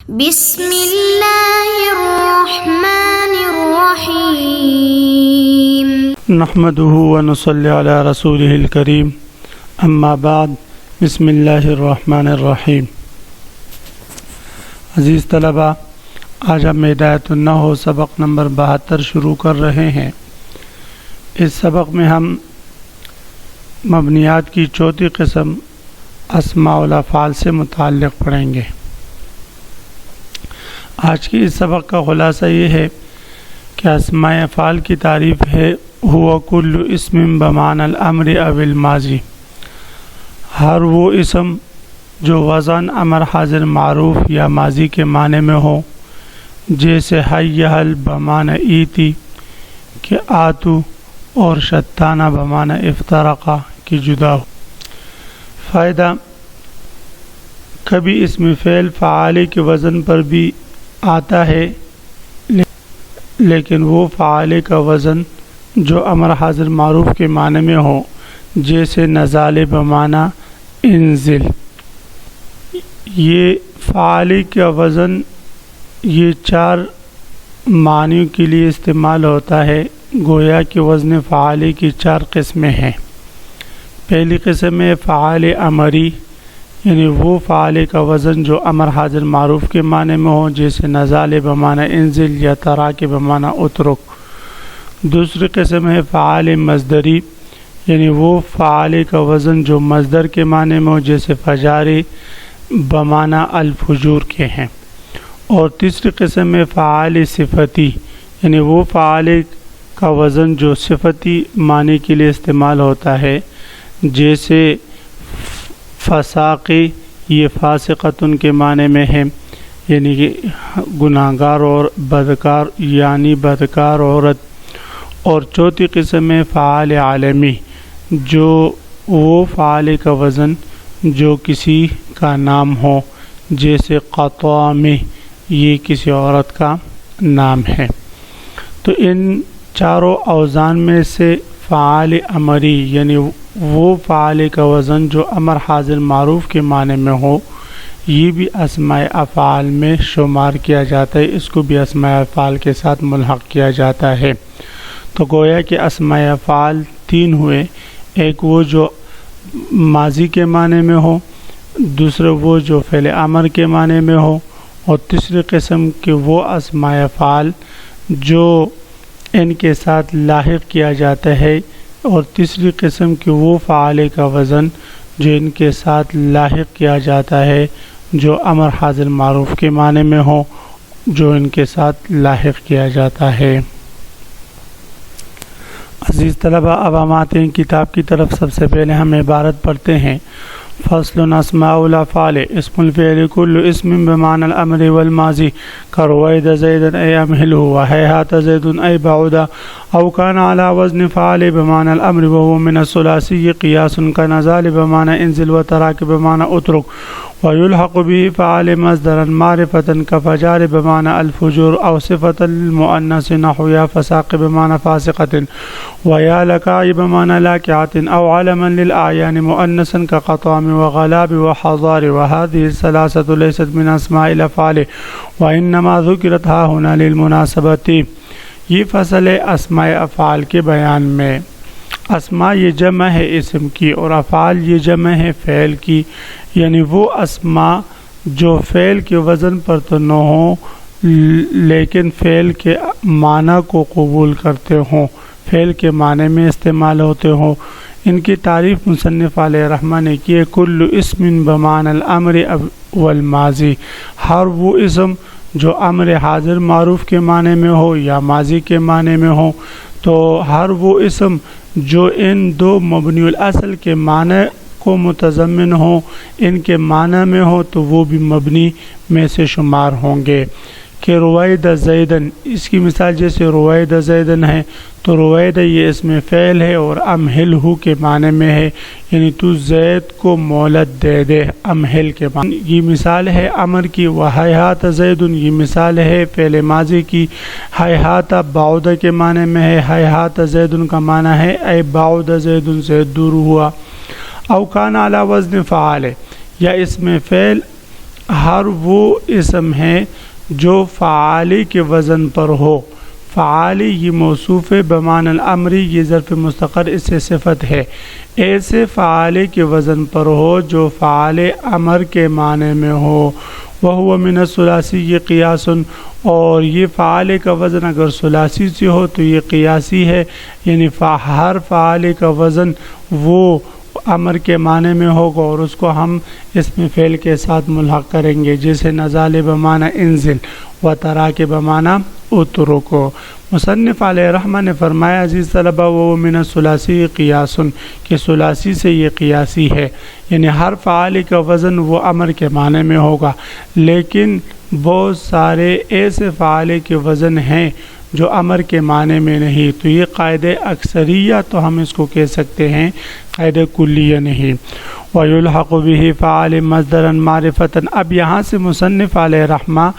بسم اللہ الرحمن الرحیم نحمده ونصلی علی رسوله الکریم اما بعد بسم اللہ الرحمن الرحیم۔ عزیز طلبہ، آج ہم ہدایت النحو سبق نمبر 72 شروع کر رہے ہیں۔ اس سبق میں ہم مبنیات کی چوتھی قسم اسماء الافعال سے متعلق پڑھیں گے۔ آج کی اس سبق کا خلاصہ یہ ہے کہ اسماء افعال کی تعریف ہے ہوا کل اسم بمعنی الامر او الماضی، ہر وہ اسم جو وزن امر حاضر معروف یا ماضی کے معنی میں ہو، جیسے حیّل بمعنی ایتی کہ آتو اور شتانہ بمعنی افترقہ کی جدا ہو۔ فائدہ: کبھی اسم فعل فعال کے وزن پر بھی آتا ہے، لیکن وہ فعال کا وزن جو امر حاضر معروف کے معنی میں ہو، جیسے نزال بمعنی انزل۔ یہ فعال کا وزن یہ 4 معنیوں کے لیے استعمال ہوتا ہے، گویا کہ وزن فعال کی 4 قسمیں ہیں۔ پہلی قسم ہے فعال امری، یعنی وہ فعال کا وزن جو امر حاضر معروف کے معنی میں ہو، جیسے نزال بمعنی انزل یا تراک بمعنی اترک۔ دوسری قسم ہے فعال مصدری، یعنی وہ فعال کا وزن جو مصدر کے معنی میں ہو، جیسے فجاری بمعنی الفجور کے ہیں۔ اور تیسری قسم ہے فعال صفتی، یعنی وہ فعال کا وزن جو صفتی معنی کے لیے استعمال ہوتا ہے، جیسے فساقی، یہ فاسقتن کے معنی میں ہے، یعنی کہ گناہگار اور بدکار، یعنی بدکار عورت۔ اور چوتھی قسم ہے فعال عالمی، جو وہ فعال کا وزن جو کسی کا نام ہو، جیسے قطامی، یہ کسی عورت کا نام ہے۔ تو ان چاروں اوزان میں سے فعال امری، یعنی وہ فعال کا وزن جو امر حاضر معروف کے معنی میں ہو، یہ بھی اسماء افعال میں شمار کیا جاتا ہے، اس کو بھی اسماء افعال کے ساتھ ملحق کیا جاتا ہے۔ تو گویا کہ اسماء افعال 3 ہوئے، ایک وہ جو ماضی کے معنی میں ہو، دوسرے وہ جو فعل امر کے معنی میں ہو، اور تیسری قسم کہ وہ اسماء افعال جو ان کے ساتھ لاحق کیا جاتا ہے، اور تیسری قسم کہ وہ فعال کا وزن جو ان کے ساتھ لاحق کیا جاتا ہے جو امر حاضر معروف کے معنی میں ہو، جو ان کے ساتھ لاحق کیا جاتا ہے۔ عزیز طلبہ، اب ہم آتے ہیں کتاب کی طرف۔ سب سے پہلے ہم عبارت پڑھتے ہیں۔ فصل اسماء الافعال اسم الفعل كل اسم بمعنى الامر والماضي كرويد زيدا اي امهله وهيهات زيد اي بعودا او كان على وزن فعل بمعنى الامر وهو من الثلاثي قياس كنزال بمعنى انزل وتراك بمعنى اترك ويلحق به فعل مصدرا معرفة كفجار بمعنى الفجور او صفة للمؤنث نحو يا فساق بمعنى فاسقة ويا لكاء بمعنى لاكعة او علما للأعيان مؤنثا كقطام وغلاب وحضار، وهذه الثلاثة ليست من اسماء الافعال وانما ذکرت ها هنا للمناسبة۔ یہ فصل ہے اسماء افعال کے بیان میں۔ اسماء یہ جمع ہے اسم کی، اور افعال یہ جمع ہے فعل کی، یعنی وہ اسماء جو فعل کے وزن پر تو نہ ہوں لیکن فعل کے معنی کو قبول کرتے ہوں، فعل کے معنی میں استعمال ہوتے ہوں۔ ان کی تعریف مصنف علیہ رحمہ نے کی ہے: کل اسم بمعنی الامر والماضی، ہر وہ اسم جو امر حاضر معروف کے معنی میں ہو یا ماضی کے معنی میں ہو۔ تو ہر وہ اسم جو ان 2 مبنی الاصل کے معنی کو متضمن ہو، ان کے معنی میں ہو، تو وہ بھی مبنی میں سے شمار ہوں گے۔ کہ روید زیدن، اس کی مثال جیسے روید زیدن ہے، تو روید یہ اسم فعل ہے اور امہلہ کے معنی میں ہے، یعنی تو زید کو مہلت دے دے، امہل کے معنی۔ یہ مثال ہے امر کی۔ وہیہات زیدن، یہ مثال ہے فعل ماضی کی۔ ہیہات بعد کے معنی میں ہے، ہیہات زیدن کا معنی ہے اے بعد زیدن سے دور ہوا۔ او کان علی وزن فعال، یا اسم فعل ہر وہ اسم ہے جو فعال کے وزن پر ہو. فعال یہ موصوف بمعنی الامر، یہ ظرف مستقر اس سے صفت ہے. ایسے فعال کے وزن پر ہو جو فعال امر کے معنی میں ہو. وہو من الثلاثی قیاس، اور یہ فعال کا وزن اگر ثلاثی سے ہو تو یہ قیاسی ہے، یعنی ہر فعال کا وزن وہ امر کے معنی میں ہوگا اور اس کو ہم اسم فعل کے ساتھ ملحق کریں گے، جیسے نزال بمعنی انزل و ترا کے بمعنی اترکو. مصنف علیہ رحمہ نے فرمایا عزیز طلبہ وہ من الثلاثی قیاس، کہ ثلاثی سے یہ قیاسی ہے، یعنی ہر فعال کا وزن وہ امر کے معنی میں ہوگا. لیکن بہت سارے ایسے فعال کے وزن ہیں جو امر کے معنی میں نہیں، تو یہ قاعدہ اکثریہ تو ہم اس کو کہہ سکتے ہیں، قاعدہ کلیہ نہیں. وَيُلْحَقُ بِهِ فَعَالٍ مَصْدَرًا مَعْرِفَةً. اب یہاں سے مصنف علیہ رحمہ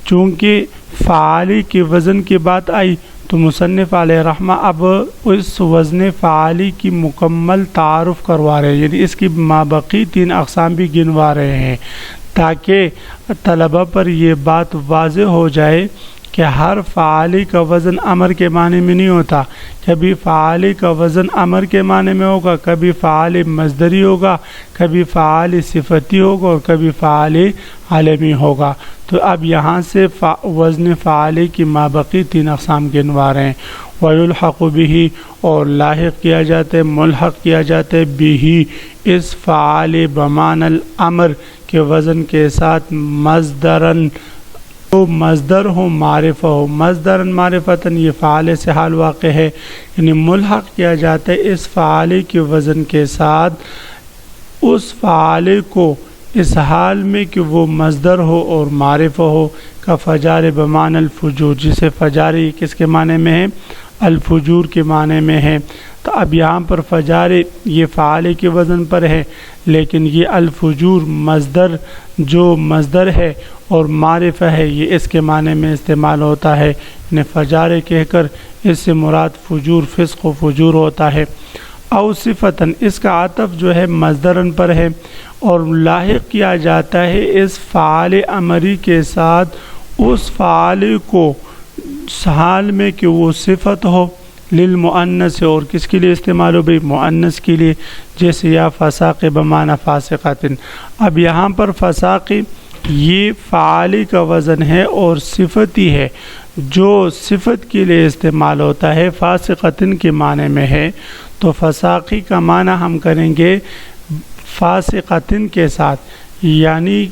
چونکہ فعالی کے وزن کی بات آئی تو مصنف علیہ رحمہ اب اس وزن فعالی کی مکمل تعارف کروا رہے ہیں، یعنی اس کی مابقی 3 اقسام بھی گنوا رہے ہیں تاکہ طلبہ پر یہ بات واضح ہو جائے کہ ہر فعالی کا وزن امر کے معنی میں نہیں ہوتا. کبھی فعالی کا وزن امر کے معنی میں ہوگا، کبھی فعال مصدری ہوگا، کبھی فعال صفتی ہوگا اور کبھی فعال عالمی ہوگا. تو اب یہاں سے وزن فعالی کی مابقی 3 اقسام گنوا رہے ہیں. وَيُلْحَقُ بِهِ، اور لاحق کیا جاتا ہے، ملحق کیا جاتا ہے بِهِ اس فعال بمعنی الامر کے وزن کے ساتھ مصدراً، تو مصدر ہو معرفہ ہو. مصدراً معرفتاً یہ فعال سے حال واقع ہے، یعنی ملحق کیا جاتا ہے اس فعال کے وزن کے ساتھ اس فعال کو اس حال میں کہ وہ مصدر ہو اور معرفہ ہو. کا فجار بمعنی الفجور، جسے فجاری کس کے معنی میں ہے؟ الفجور کے معنی میں ہے. تو اب یہاں پر فجار یہ فعال کے وزن پر ہے، لیکن یہ الفجور مصدر جو مصدر ہے اور معرفہ ہے یہ اس کے معنی میں استعمال ہوتا ہے، یعنی فجار کہہ کر اس سے مراد فجور، فسق و فجور ہوتا ہے. او صفتاً، اس کا عطف جو ہے مصدراً پر ہے اور لاحق کیا جاتا ہے اس فعال امری کے ساتھ اس فعال کو حال میں کہ وہ صفت ہو للمؤنث، اور کس کے لیے استعمال ہو بھئی؟ مؤنث کے لیے، جیسے یا فساق بمعنی فاسقۃ. اب یہاں پر فساق یہ فعالی کا وزن ہے اور صفتی ہے جو صفت کے لیے استعمال ہوتا ہے، فاسقۃ کے معنی میں ہے. تو فساقی کا معنی ہم کریں گے فاسقۃ کے ساتھ، یعنی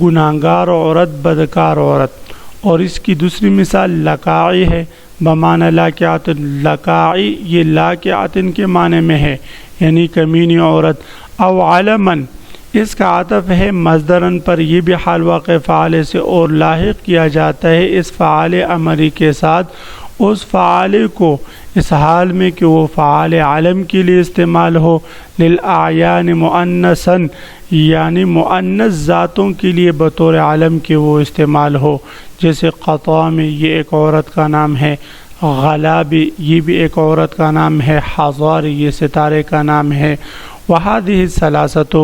گناہگار عورت، بدکار عورت. اور اس کی دوسری مثال لکاعی ہے بمعنی لاکعۃ. لکاعی یہ لاکعۃ کے معنی میں ہے، یعنی کمینی عورت. او علماً، اس کا عطف ہے مصدراً پر، یہ بھی حال واقع فعال سے اور لاحق کیا جاتا ہے اس فعال امری کے ساتھ اس فعال کو اس حال میں کہ وہ فعال علم کے لیے استعمال ہو. للأعیان مؤنثاً، یعنی مؤنث ذاتوں کے لیے بطور علم کے وہ استعمال ہو، جیسے قطام یہ ایک عورت کا نام ہے، غلابی یہ بھی ایک عورت کا نام ہے، حضار یہ ستارے کا نام ہے. وہذہ الثلاثۃ،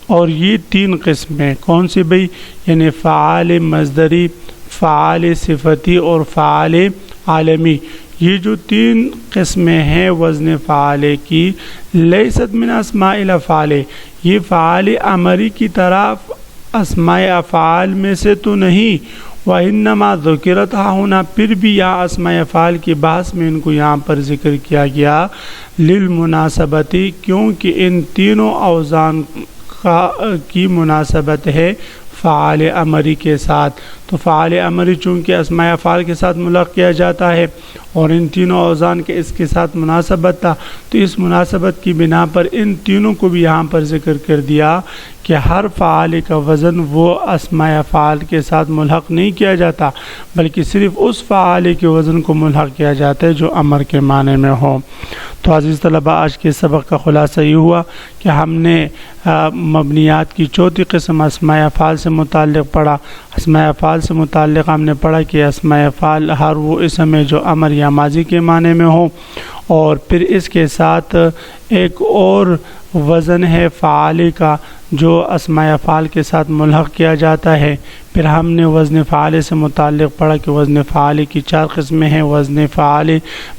اور یہ 3 قسمیں کون سی بھئی؟ یعنی فعال مصدری، فعال صفتی اور فعال عالمی. یہ جو 3 قسمیں ہیں وزن فعال کی، لیست من اسماء الافعال، یہ فعال امری کی طرف اسماء افعال میں سے تو نہیں. وَإِنَّمَا ذُكِرَتْ هُنَا، پھر بھی یہاں اسماء افعال کی بحث میں ان کو یہاں پر ذکر کیا گیا للمناسبتی، کیونکہ ان تینوں اوزان کی مناسبت ہے فعال امری کے ساتھ. تو فعال امری چونکہ اسماء افعال کے ساتھ ملحق کیا جاتا ہے اور ان تینوں اوزان کے اس کے ساتھ مناسبت تھا، تو اس مناسبت کی بنا پر ان تینوں کو بھی یہاں پر ذکر کر دیا کہ ہر فعال کا وزن وہ اسماء افعال کے ساتھ ملحق نہیں کیا جاتا، بلکہ صرف اس فعال کے وزن کو ملحق کیا جاتا ہے جو امر کے معنی میں ہو. تو عزیز طلبہ، آج کے سبق کا خلاصہ یہ ہوا کہ ہم نے مبنیات کی 4تھی قسم اسماء افعال سے متعلق پڑھا. اسماء افعال سے متعلق ہم نے پڑھا کہ اسماء افعال ہر وہ اسم ہے جو امر یا ماضی کے معنی میں ہو، اور پھر اس کے ساتھ ایک اور وزن ہے فعال کا جو اسماء افعال کے ساتھ ملحق کیا جاتا ہے۔ پھر ہم نے وزن فعال سے متعلق پڑھا کہ وزن فعال کی 4 قسمیں ہیں، وزن فعال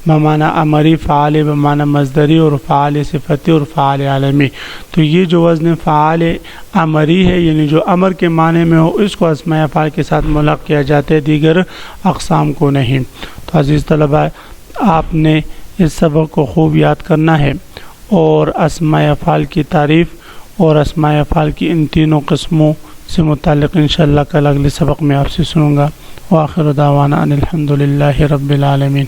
بمعنی امری، فعال بمعنی مصدری، اور فعال صفتی اور فعال عالمی۔ تو یہ جو وزن فعال امری ہے، یعنی جو امر کے معنی میں ہو، اس کو اسماء افعال کے ساتھ ملحق کیا جاتا ہے، دیگر اقسام کو نہیں۔ تو عزیز طلبہ، آپ نے اس سبق کو خوب یاد کرنا ہے اور اسماء افعال کی تعریف اور اسماء افعال کی ان تینوں قسموں سے متعلق انشاءاللہ کل اگلے سبق میں آپ سے سنوں گا۔ وآخر دعوانا ان الحمد للہ رب العالمین۔